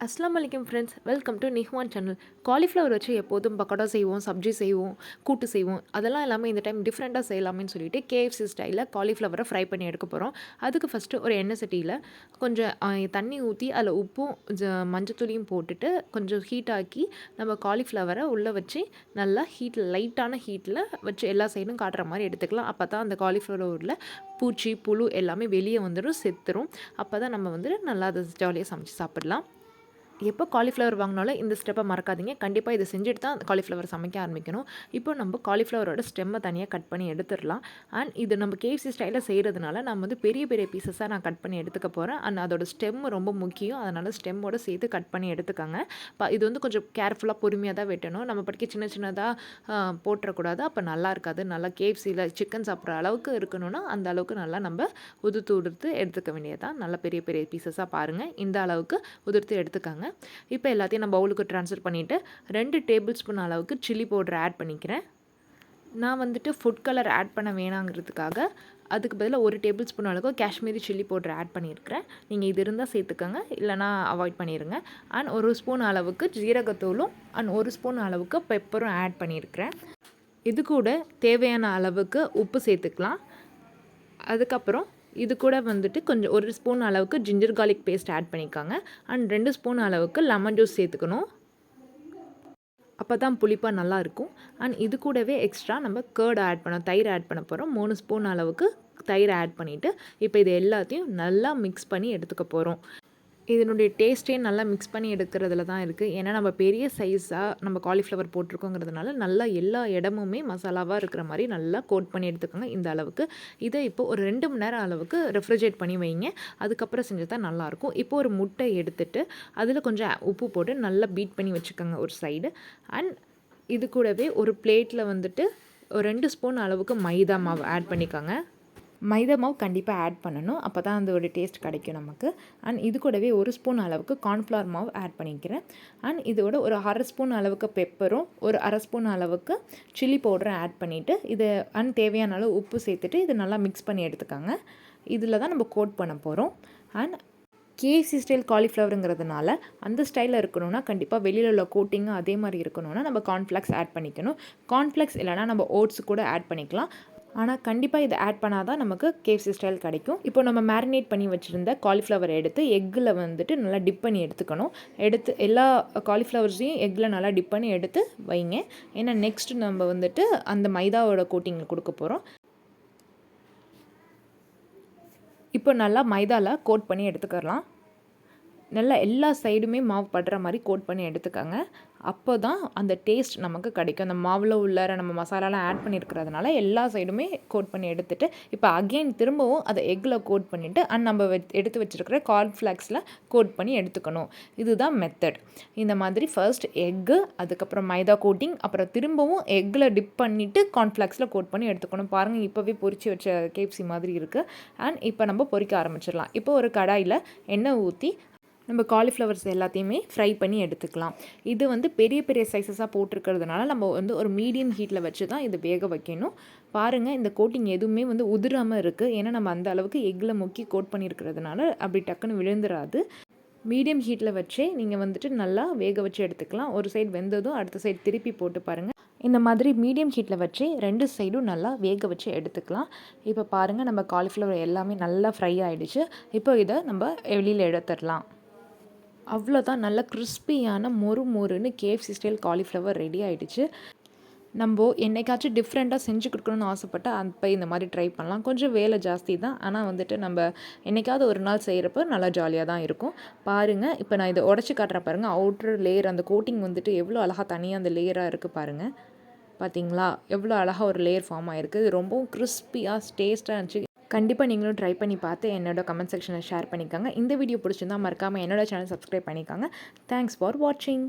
அஸ்லாம் வலைக்கம் friends, welcome to Nihwan channel. Cauliflower வச்சு எப்போதும் பக்கோடா செய்வோம், சப்ஜி செய்வோம், கூட்டு செய்வோம். அதெல்லாம் இல்லாமல் இந்த டைம் டிஃப்ரெண்ட்டாக செய்யலாமேன்னு சொல்லிட்டு கேஎஃப்சி ஸ்டைலில் காலிஃப்ளவரை ஃப்ரை பண்ணி எடுக்க போகிறோம். அதுக்கு ஃபஸ்ட்டு ஒரு எண்ணெய் சட்டியில் கொஞ்சம் தண்ணி ஊற்றி அதில் உப்பும் மஞ்சத்தூளியும் போட்டுட்டு கொஞ்சம் ஹீட் ஆக்கி நம்ம காலிஃப்ளவரை உள்ளே வச்சு நல்லா லைட்டான ஹீட்டில் வச்சு எல்லா சைடும் காட்டுற மாதிரி எடுத்துக்கலாம். அப்போ தான் அந்த காலிஃப்ளவரில் பூச்சி புழு எல்லாமே வெளியே வந்துடும், செத்துரும். அப்போ தான் நம்ம நல்லா அதை ஜாலியாக சமைச்சு சாப்பிடலாம். எப்போ காலிஃப்ளவர் வாங்கினாலும் இந்த ஸ்டெப்பை மறக்காதீங்க. கண்டிப்பாக இதை செஞ்சுட்டு தான் காலிஃப்ளவர் சமைக்க ஆரம்பிக்கணும். இப்போ நம்ம காலிஃப்ளவரோட ஸ்டெம்மை தனியாக கட் பண்ணி எடுத்துடலாம். அண்ட் இது நம்ம கேஎஃப்சி ஸ்டைலில் செய்கிறதுனால நம்ம பெரிய பெரிய பீசஸாக நான் கட் பண்ணி எடுத்துக்க போகிறேன். அண்ட் அதோட ஸ்டெம் ரொம்ப முக்கியம். அதனால் ஸ்டெம்மோடு சேர்த்து கட் பண்ணி எடுத்துக்கோங்க. இது கொஞ்சம் கேர்ஃபுல்லாக பொறுமையாக தான் வெட்டணும். நம்ம படிக்க சின்ன சின்னதாக போட்டுறக்கூடாது. அப்போ நல்லா இருக்காது. நல்லா கேஎஃப்சியில் சிக்கன் சாப்பிட்ற அளவுக்கு இருக்கணும்னா அந்த அளவுக்கு நல்லா நம்ம உதுத்து எடுத்துக்க வேண்டியதான். நல்லா பெரிய பெரிய பீசஸாக பாருங்கள், இந்த அளவுக்கு உதிர்த்து எடுத்துக்கோங்க. இப்போ எல்லாத்தையும் நான் பவுலுக்கு ட்ரான்ஸ்ஃபர் பண்ணிவிட்டு 2 டேபிள் ஸ்பூன் அளவுக்கு சில்லி பவுடர் ஆட் பண்ணிக்கிறேன். நான் ஃபுட் கலர் ஆட் பண்ண வேணாங்கிறதுக்காக அதுக்கு பதிலாக 1 டேபிள் ஸ்பூன் அளவுக்கு காஷ்மீரி சில்லி பவுடர் ஆட் பண்ணியிருக்கிறேன். நீங்கள் இது இருந்தால் சேர்த்துக்கோங்க, இல்லைனா அவாய்ட் பண்ணிடுங்க. அண்ட் 1 ஸ்பூன் அளவுக்கு ஜீரகத்தூளும் அண்ட் 1 ஸ்பூன் அளவுக்கு பெப்பரும் ஆட் பண்ணியிருக்கிறேன். இது கூட தேவையான அளவுக்கு உப்பு சேர்த்துக்கலாம். அதுக்கப்புறம் இது கூட கொஞ்சம் 1 ஸ்பூன் அளவுக்கு ஜிஞ்சர் கார்லிக் பேஸ்ட் ஆட் பண்ணிக்கோங்க. அண்ட் 2 ஸ்பூன் அளவுக்கு லெமன் ஜூஸ் சேர்த்துக்கணும். அப்போ தான் புளிப்பாக நல்லாயிருக்கும். அண்ட் இது கூடவே எக்ஸ்ட்ரா நம்ம தயிர் ஆட் பண்ண போகிறோம். 3 ஸ்பூன் அளவுக்கு தயிர் ஆட் பண்ணிவிட்டு இப்போ இது எல்லாத்தையும் நல்லா மிக்ஸ் பண்ணி எடுத்துக்க போகிறோம். இதனுடைய டேஸ்ட்டே நல்லா மிக்ஸ் பண்ணி எடுக்கிறதுல தான் இருக்குது. ஏன்னா நம்ம பெரிய சைஸாக நம்ம காலிஃப்ளவர் போட்டிருக்கோங்கிறதுனால நல்லா எல்லா இடமுமே மசாலாவாக இருக்கிற மாதிரி நல்லா கோட் பண்ணி எடுத்துக்கோங்க. இந்த அளவுக்கு இதை இப்போ ஒரு 2 மணி நேரம் அளவுக்கு ரெஃப்ரிஜரேட் பண்ணி வைங்க. அதுக்கப்புறம் செஞ்சு தான் நல்லாயிருக்கும். இப்போ ஒரு முட்டை எடுத்துகிட்டு அதில் கொஞ்சம் உப்பு போட்டு நல்லா பீட் பண்ணி வச்சுக்கோங்க ஒரு சைடு. அண்ட் இது கூடவே ஒரு பிளேட்டில் ஒரு 2 ஸ்பூன் அளவுக்கு மைதா மாவு ஆட் பண்ணிக்கோங்க. மைதா மாவு கண்டிப்பாக ஆட் பண்ணணும். அப்போ தான் அதோட டேஸ்ட் கிடைக்கும் நமக்கு. அண்ட் இது கூடவே 1 ஸ்பூன் அளவுக்கு கார்ன்ஃப்ளவர் மாவு ஆட் பண்ணிக்கிறேன். அண்ட் இதோட ஒரு 1/2 ஸ்பூன் அளவுக்கு பெப்பரும் ஒரு 1/2 ஸ்பூன் அளவுக்கு சில்லி பவுடரும் ஆட் பண்ணிவிட்டு இது தேவையான அளவு உப்பு சேர்த்துட்டு இது நல்லா மிக்ஸ் பண்ணி எடுத்துக்கோங்க. இதில் தான் நம்ம கோட் பண்ண போகிறோம். அண்ட் கேஎஃப்சி ஸ்டைல் காலிஃப்ளவருங்கிறதுனால அந்த ஸ்டைலில் இருக்கணும்னா கண்டிப்பாக வெளியில் உள்ள கோட்டிங்கும் அதே மாதிரி இருக்கணும்னா நம்ம கார்ன்ஃப்ளெக்ஸ் ஆட் பண்ணிக்கணும். கார்ன்ஃப்ளெக்ஸ் இல்லைனா நம்ம ஓட்ஸ் கூட ஆட் பண்ணிக்கலாம். ஆனால் கண்டிப்பாக இதை ஆட் பண்ணால் தான் நமக்கு கேஎஃப்சி ஸ்டைல் கிடைக்கும். இப்போ நம்ம மேரினேட் பண்ணி வச்சுருந்த காலிஃப்ளவரை எடுத்து எக்கில் நல்லா டிப் பண்ணி எடுத்துக்கணும். எடுத்து எல்லா காலிஃப்ளவர்ஸையும் எக்கில் நல்லா டிப் பண்ணி எடுத்து வைங்க. ஏன்னா நெக்ஸ்ட் நம்ம அந்த மைதாவோட கோட்டிங் கொடுக்க போகிறோம். இப்போ நல்லா மைதாவில் கோட் பண்ணி எடுத்துக்கலாம். நல்லா எல்லா சைடுமே மாவு படுற மாதிரி கோட் பண்ணி எடுத்துக்கோங்க. அப்போ தான் அந்த டேஸ்ட் நமக்கு கிடைக்கும். அந்த மாவில் உள்ளார நம்ம மசாலாலாம் ஆட் பண்ணியிருக்கிறதுனால எல்லா சைடுமே கோட் பண்ணி எடுத்துகிட்டு இப்போ அகெயின் திரும்பவும் அதை எக்கில் கோட் பண்ணிவிட்டு நம்ம எடுத்து வச்சுருக்கிற கார்ன்ஃப்ளெக்ஸில் கோட் பண்ணி எடுத்துக்கணும். இதுதான் மெத்தட். இந்த மாதிரி ஃபர்ஸ்ட் எக்கு, அதுக்கப்புறம் மைதா கோட்டிங், அப்புறம் திரும்பவும் எக்கில் டிப் பண்ணிவிட்டு கார்ன்ஃப்ளெக்ஸில் கோட் பண்ணி எடுத்துக்கணும். பாருங்கள், இப்போவே பொரிச்சு வச்ச கேஎஃப்சி மாதிரி இருக்குது. அண்ட் இப்போ நம்ம பொரிக்க ஆரம்பிச்சிடலாம். இப்போ ஒரு கடாயில் எண்ணெய் ஊற்றி நம்ம காலிஃப்ளவர்ஸ் எல்லாத்தையுமே ஃப்ரை பண்ணி எடுத்துக்கலாம். இது பெரிய பெரிய சைஸஸாக போட்டிருக்கிறதுனால நம்ம ஒரு மீடியம் ஹீட்டில் வச்சு தான் இது வேக வைக்கணும். பாருங்கள், இந்த கோட்டிங் எதுவுமே உதிராமல் இருக்குது. ஏன்னா நம்ம அந்த அளவுக்கு எக்கில் முக்கி கோட் பண்ணியிருக்கிறதுனால அப்படி டக்குன்னு விழுந்துராது. மீடியம் ஹீட்டில் வச்சே நீங்கள் நல்லா வேக வச்சு எடுத்துக்கலாம். ஒரு சைடு வெந்ததும் அடுத்த சைடு திருப்பி போட்டு பாருங்கள். இந்த மாதிரி மீடியம் ஹீட்டில் வச்சு 2 சைடும் நல்லா வேக வச்சு எடுத்துக்கலாம். இப்போ பாருங்கள், நம்ம காலிஃப்ளவர் எல்லாமே நல்லா ஃப்ரை ஆகிடுச்சு. இப்போ இதை நம்ம வெளியில் எடுத்துடலாம். அவ்வளோதான், நல்ல கிறிஸ்பியான மொறுன்னு கேஎஃப்சி ஸ்டைல் காலிஃப்ளவர் ரெடி ஆகிடுச்சு. நம்ம என்றைக்காச்சும் டிஃப்ரெண்ட்டாக செஞ்சு கொடுக்கணும்னு ஆசைப்பட்டால் அப்போ இந்த மாதிரி ட்ரை பண்ணலாம். கொஞ்சம் வேலை ஜாஸ்தி தான், ஆனால் நம்ம என்றைக்காவது ஒரு நாள் செய்கிறப்ப நல்லா ஜாலியாக தான் இருக்கும். பாருங்கள், இப்போ நான் இதை உடச்சி காட்டுறேன் பாருங்கள். அவுட்ரு லேயர் அந்த கோட்டிங் எவ்வளோ அழகாக தனியாக அந்த லேயராக இருக்குது பாருங்கள். பார்த்தீங்களா, எவ்வளோ அழகாக ஒரு லேயர் ஃபார்ம் ஆகிருக்கு. இது ரொம்பவும் கிறிஸ்பியாக டேஸ்ட்டாக இருந்துச்சு. கண்டிப்பாக நீங்களும் ட்ரை பண்ணி பார்த்து என்னோட கமெண்ட் செக்ஷனில் ஷேர் பண்ணிக்கோங்க. இந்த வீடியோ பிடிச்சிருந்தால் மறக்காமல் என்னோட சேனல் சப்ஸ்கிரைப் பண்ணிக்கோங்க. தேங்க்ஸ் ஃபார் வாட்சிங்.